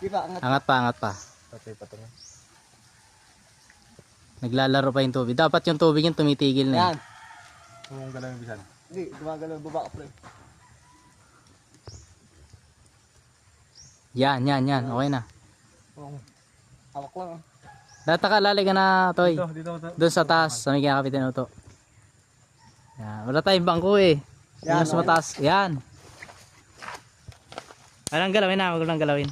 Diba, angat. Angat pa, angat pa. Patay pa ito. Naglalaro pa yung tubig. Dapat yung tubig yung tumitigil na eh. Yan. Kung galaw yung bisan. Hindi, gumagalaw baba ka pre. Yan. Okay na. Oo. Hawak lang ah. Data ka, lalagyan na, Toy. Dito. Doon sa taas, sa may kinakapitan mo to. Yan. Wala tayong bangko eh. Yan, mas okay. mataas. Yan. Walang galawin na, wag lang galawin.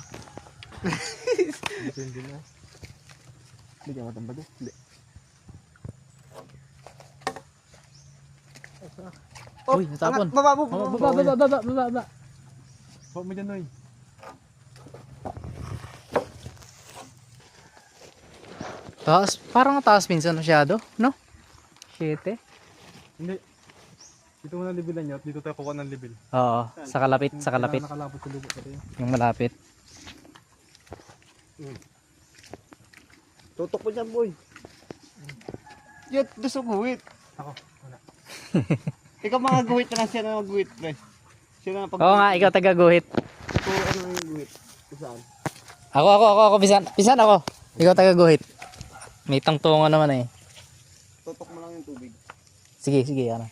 Hindi na. Hindi ka matambag eh. Hindi. Uy, natapon. Baba mo. Baba. Huwag mo dyan, Noy. Taas, parang taas minsan masyado, no? 7. Hindi. Dito mo na levelan nyo at dito tayo kukuha ng level. Oo, sa kalapit. Nakalapot sa lubo pati. Yung malapit. Tutok mo dyan boy. Yan, doon sa guhit. Ako, wala. Ikaw mga guhit na lang siya na mag-guhit pre. Siya na pag Oo nga, ikaw taga-guhit. Ito ano yung guhit. Kung saan? Ako, pisan ako. Ikaw taga-guhit. May tangtungan naman eh. Tutok mo lang yung tubig. Sige, ano.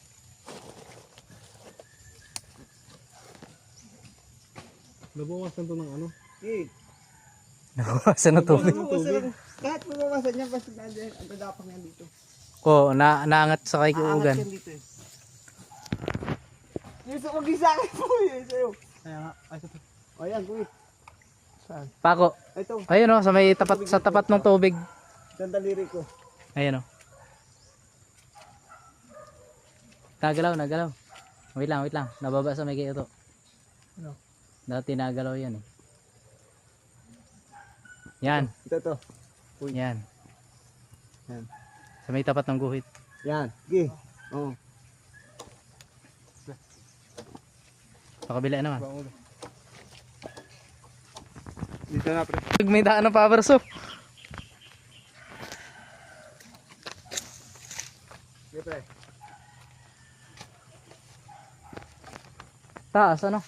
Nabawasan to ng ano? Okay. Nabawasan na tubig. Kahit mabawasan niya, basta nandiyan, ang dadapang yan dito. Oo, naangat sa kay Aangat Kuugan. yan dito eh. Yung sa mag-isa akin po yun sa'yo. Kaya nga, ay ito. O yan, guhit. Saan? Pako. Ito, Ayun oh, sa tapat ng tubig. yung daliri ko. Ayun oh. Nagalaw. Wait lang. Nababa sa may kayo to. Ano? Dati nagalaw yan eh. Yan. Ito. Yan. Yan. Sa may tapat ng guhit. Yan. Sige. Oo. Sa kabila naman. Bangulo. Dito na pre. May daan ng power soap. Sige pre. Taas ano?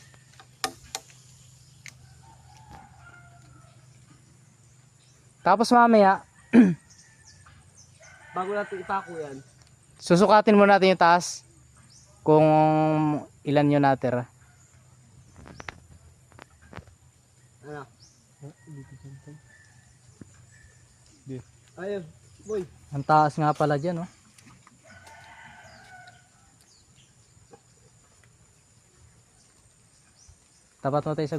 Tapos mamaya, Bago natin ipako yan. susukatin mo natin yung taas. Kung ilan yung natira. Ano? Dito. Ayun. Boy. Ang taas nga pala dyan oh. Tapat mo tayo sa